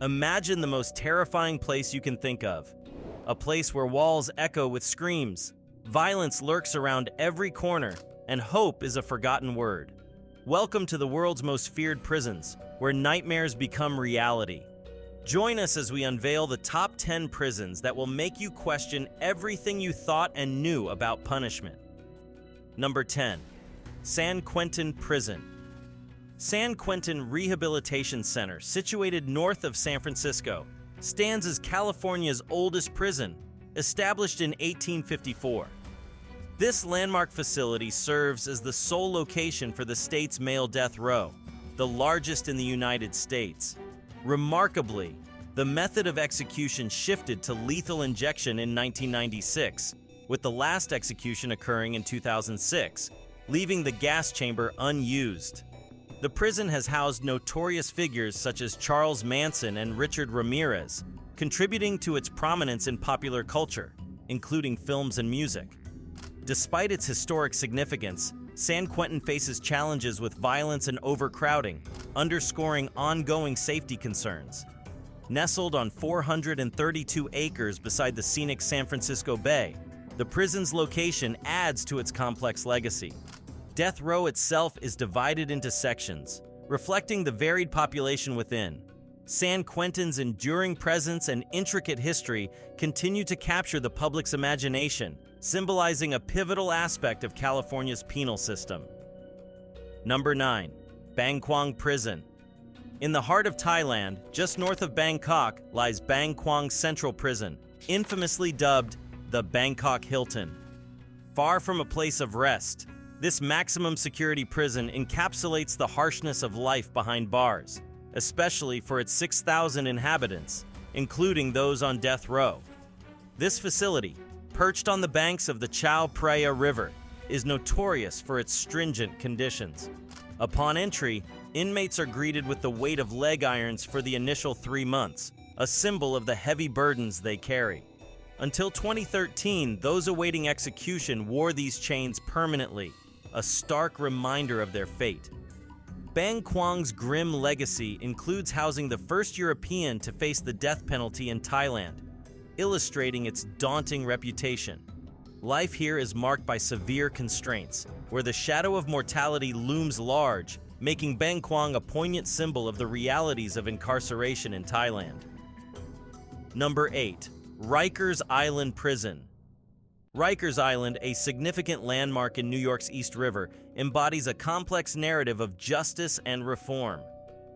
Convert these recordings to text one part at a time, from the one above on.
Imagine the most terrifying place you can think of. A place where walls echo with screams, violence lurks around every corner, and hope is a forgotten word. Welcome to the world's most feared prisons, where nightmares become reality. Join us as we unveil the top 10 prisons that will make you question everything you thought and knew about punishment. Number 10. San Quentin Prison. San Quentin Rehabilitation Center, situated north of San Francisco, stands as California's oldest prison, established in 1854. This landmark facility serves as the sole location for the state's male death row, the largest in the United States. Remarkably, the method of execution shifted to lethal injection in 1996, with the last execution occurring in 2006, leaving the gas chamber unused. The prison has housed notorious figures such as Charles Manson and Richard Ramirez, contributing to its prominence in popular culture, including films and music. Despite its historic significance, San Quentin faces challenges with violence and overcrowding, underscoring ongoing safety concerns. Nestled on 432 acres beside the scenic San Francisco Bay, the prison's location adds to its complex legacy. Death row itself is divided into sections, reflecting the varied population within. San Quentin's enduring presence and intricate history continue to capture the public's imagination, symbolizing a pivotal aspect of California's penal system. Number 9. Bangkok Prison. In the heart of Thailand, just north of Bangkok, lies Bangkok Central Prison, infamously dubbed the Bangkok Hilton. Far from a place of rest, this maximum security prison encapsulates the harshness of life behind bars, especially for its 6,000 inhabitants, including those on death row. This facility, perched on the banks of the Chao Phraya River, is notorious for its stringent conditions. Upon entry, inmates are greeted with the weight of leg irons for the initial 3 months, a symbol of the heavy burdens they carry. Until 2013, those awaiting execution wore these chains permanently, a stark reminder of their fate. Bangkok's grim legacy includes housing the first European to face the death penalty in Thailand, illustrating its daunting reputation. Life here is marked by severe constraints, where the shadow of mortality looms large, making Bangkok a poignant symbol of the realities of incarceration in Thailand. Number 8. Rikers Island Prison. Rikers Island, a significant landmark in New York's East River, embodies a complex narrative of justice and reform.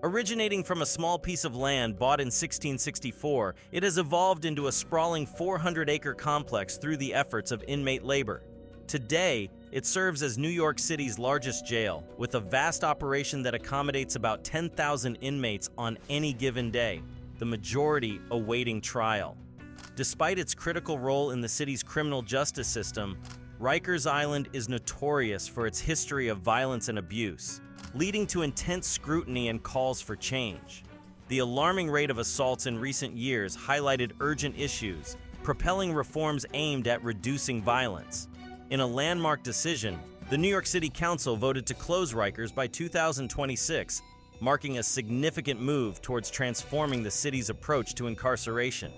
Originating from a small piece of land bought in 1664, it has evolved into a sprawling 400-acre complex through the efforts of inmate labor. Today, it serves as New York City's largest jail, with a vast operation that accommodates about 10,000 inmates on any given day, the majority awaiting trial. Despite its critical role in the city's criminal justice system, Rikers Island is notorious for its history of violence and abuse, leading to intense scrutiny and calls for change. The alarming rate of assaults in recent years highlighted urgent issues, propelling reforms aimed at reducing violence. In a landmark decision, the New York City Council voted to close Rikers by 2026, marking a significant move towards transforming the city's approach to incarceration.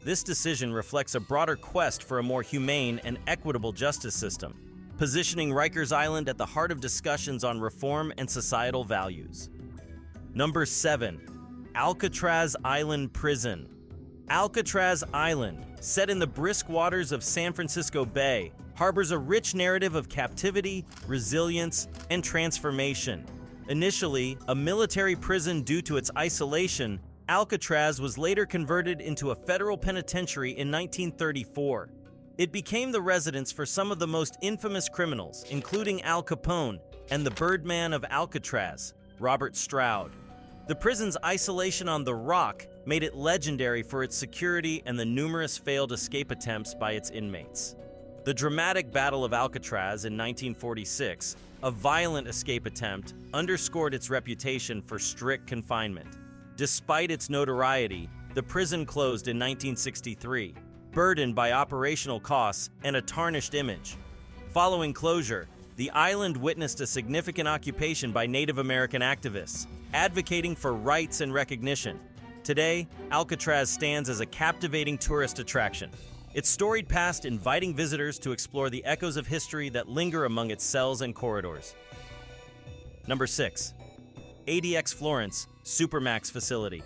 This decision reflects a broader quest for a more humane and equitable justice system, positioning Rikers Island at the heart of discussions on reform and societal values. Number 7. Alcatraz Island Prison. Alcatraz Island, set in the brisk waters of San Francisco Bay, harbors a rich narrative of captivity, resilience, and transformation. Initially a military prison due to its isolation, Alcatraz was later converted into a federal penitentiary in 1934. It became the residence for some of the most infamous criminals, including Al Capone and the Birdman of Alcatraz, Robert Stroud. The prison's isolation on the Rock made it legendary for its security and the numerous failed escape attempts by its inmates. The dramatic Battle of Alcatraz in 1946, a violent escape attempt, underscored its reputation for strict confinement. Despite its notoriety, the prison closed in 1963, burdened by operational costs and a tarnished image. Following closure, the island witnessed a significant occupation by Native American activists, advocating for rights and recognition. Today, Alcatraz stands as a captivating tourist attraction, its storied past inviting visitors to explore the echoes of history that linger among its cells and corridors. Number 6. ADX Florence Supermax Facility.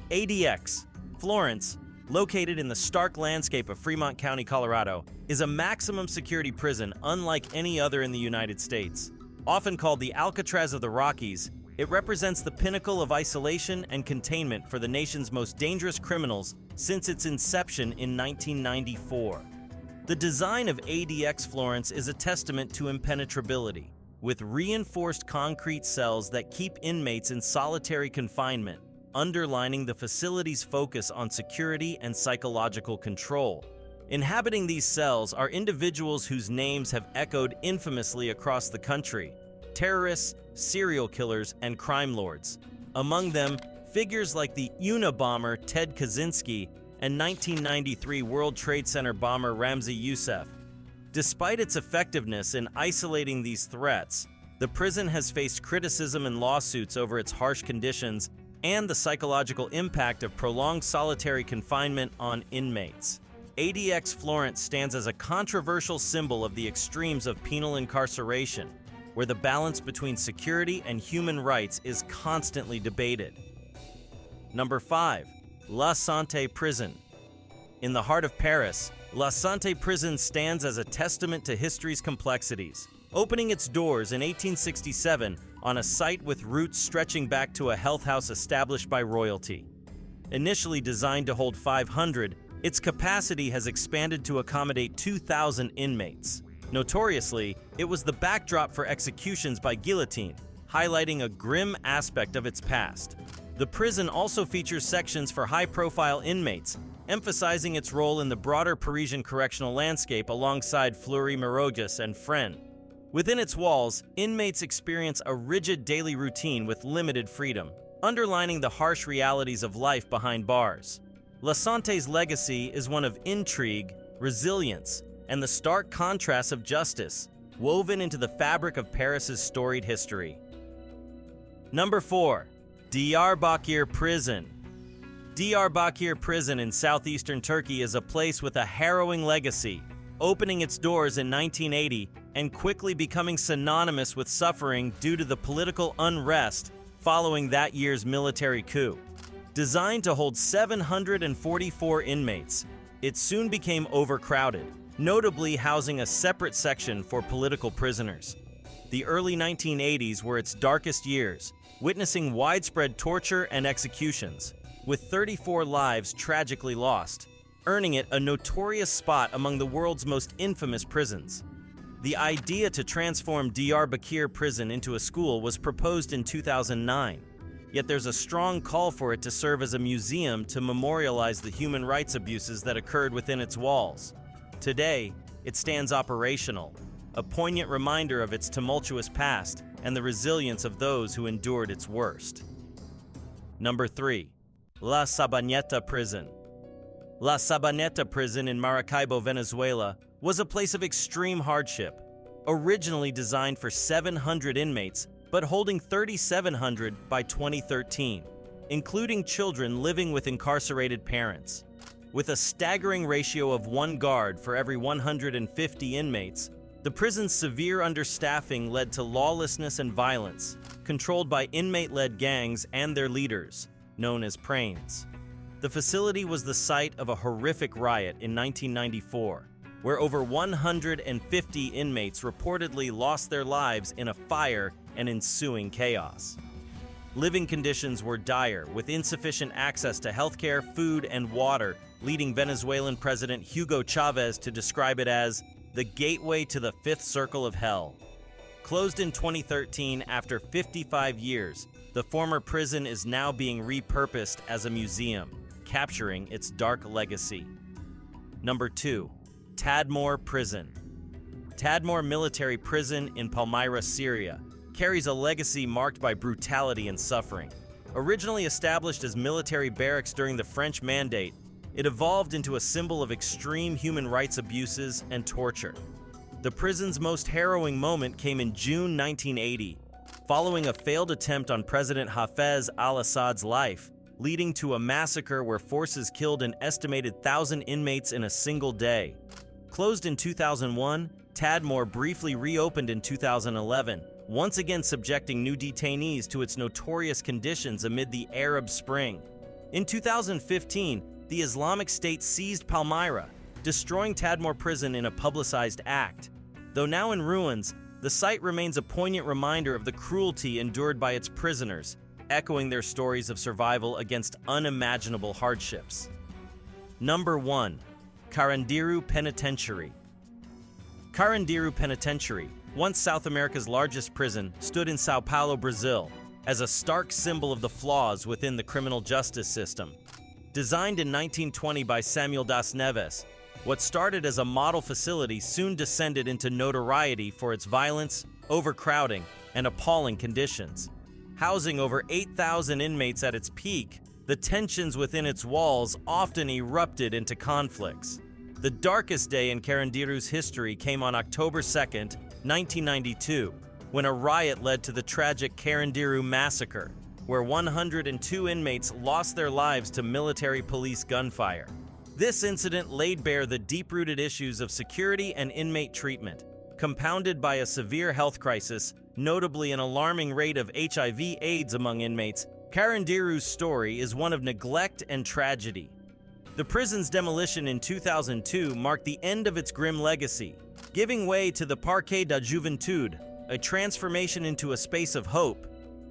ADX Florence, located in the stark landscape of Fremont County, Colorado, is a maximum security prison unlike any other in the United States. Often called the Alcatraz of the Rockies, it represents the pinnacle of isolation and containment for the nation's most dangerous criminals since its inception in 1994. The design of ADX Florence is a testament to impenetrability, with reinforced concrete cells that keep inmates in solitary confinement, underlining the facility's focus on security and psychological control. Inhabiting these cells are individuals whose names have echoed infamously across the country: terrorists, serial killers, and crime lords. Among them, figures like the Unabomber Ted Kaczynski and 1993 World Trade Center bomber Ramzi Youssef. Despite its effectiveness in isolating these threats, the prison has faced criticism and lawsuits over its harsh conditions and the psychological impact of prolonged solitary confinement on inmates. ADX Florence stands as a controversial symbol of the extremes of penal incarceration, where the balance between security and human rights is constantly debated. Number 5. Lante Prison. In the heart of Paris, Lante Prison stands as a testament to history's complexities, opening its doors in 1867 on a site with roots stretching back to a health house established by royalty. Initially designed to hold 500, its capacity has expanded to accommodate 2,000 inmates. Notoriously, it was the backdrop for executions by guillotine, highlighting a grim aspect of its past. The prison also features sections for high-profile inmates, emphasizing its role in the broader Parisian correctional landscape alongside Fleury-Mérogis and Fresnes. Within its walls, inmates experience a rigid daily routine with limited freedom, underlining the harsh realities of life behind bars. Lante's legacy is one of intrigue, resilience, and the stark contrasts of justice, woven into the fabric of Paris's storied history. Number 4. Bakir Prison. Bakir Prison in southeastern Turkey is a place with a harrowing legacy, opening its doors in 1980 and quickly becoming synonymous with suffering due to the political unrest following that year's military coup. Designed to hold 744 inmates, it soon became overcrowded, notably housing a separate section for political prisoners. The early 1980s were its darkest years, witnessing widespread torture and executions, with 34 lives tragically lost, earning it a notorious spot among the world's most infamous prisons. The idea to transform Bakir Prison into a school was proposed in 2009, yet there's a strong call for it to serve as a museum to memorialize the human rights abuses that occurred within its walls. Today, it stands operational, a poignant reminder of its tumultuous past and the resilience of those who endured its worst. Number 3. Sabaneta Prison. Sabaneta Prison in Maracaibo, Venezuela, was a place of extreme hardship. Originally designed for 700 inmates, but holding 3,700 by 2013, including children living with incarcerated parents. With a staggering ratio of 1 guard for every 150 inmates, the prison's severe understaffing led to lawlessness and violence, controlled by inmate-led gangs and their leaders, known as pranes. The facility was the site of a horrific riot in 1994, where over 150 inmates reportedly lost their lives in a fire and ensuing chaos. Living conditions were dire, with insufficient access to healthcare, food, and water, leading Venezuelan President Hugo Chavez to describe it as the gateway to the fifth circle of hell. Closed in 2013 after 55 years, the former prison is now being repurposed as a museum, capturing its dark legacy. Number 2. Tadmore Prison. Tadmore Military Prison in Palmyra, Syria, carries a legacy marked by brutality and suffering. Originally established as military barracks during the French Mandate, it evolved into a symbol of extreme human rights abuses and torture. The prison's most harrowing moment came in June 1980. Following a failed attempt on President Hafez al-Assad's life, leading to a massacre where forces killed an estimated 1,000 inmates in a single day. Closed in 2001, Tadmore briefly reopened in 2011, once again subjecting new detainees to its notorious conditions amid the Arab Spring. In 2015, the Islamic State seized Palmyra, destroying Tadmore Prison in a publicized act. Though now in ruins, the site remains a poignant reminder of the cruelty endured by its prisoners, echoing their stories of survival against unimaginable hardships. Number 1. Carandiru Penitentiary. Carandiru Penitentiary, once South America's largest prison, stood in Sao Paulo, Brazil, as a stark symbol of the flaws within the criminal justice system. Designed in 1920 by Samuel das Neves, what started as a model facility soon descended into notoriety for its violence, overcrowding, and appalling conditions. Housing over 8,000 inmates at its peak, the tensions within its walls often erupted into conflicts. The darkest day in Carandiru's history came on October 2, 1992, when a riot led to the tragic Carandiru massacre, where 102 inmates lost their lives to military police gunfire. This incident laid bare the deep-rooted issues of security and inmate treatment, compounded by a severe health crisis, notably an alarming rate of HIV/AIDS among inmates. Carandiru's story is one of neglect and tragedy. The prison's demolition in 2002 marked the end of its grim legacy, giving way to the Parque da Juventude, a transformation into a space of hope.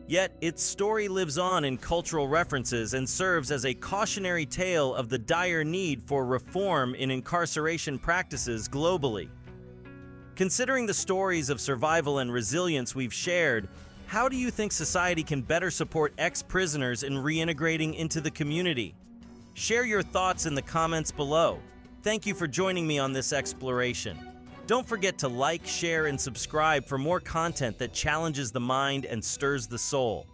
Yet, its story lives on in cultural references and serves as a cautionary tale of the dire need for reform in incarceration practices globally. Considering the stories of survival and resilience we've shared, how do you think society can better support ex-prisoners in reintegrating into the community? Share your thoughts in the comments below. Thank you for joining me on this exploration. Don't forget to like, share, and subscribe for more content that challenges the mind and stirs the soul.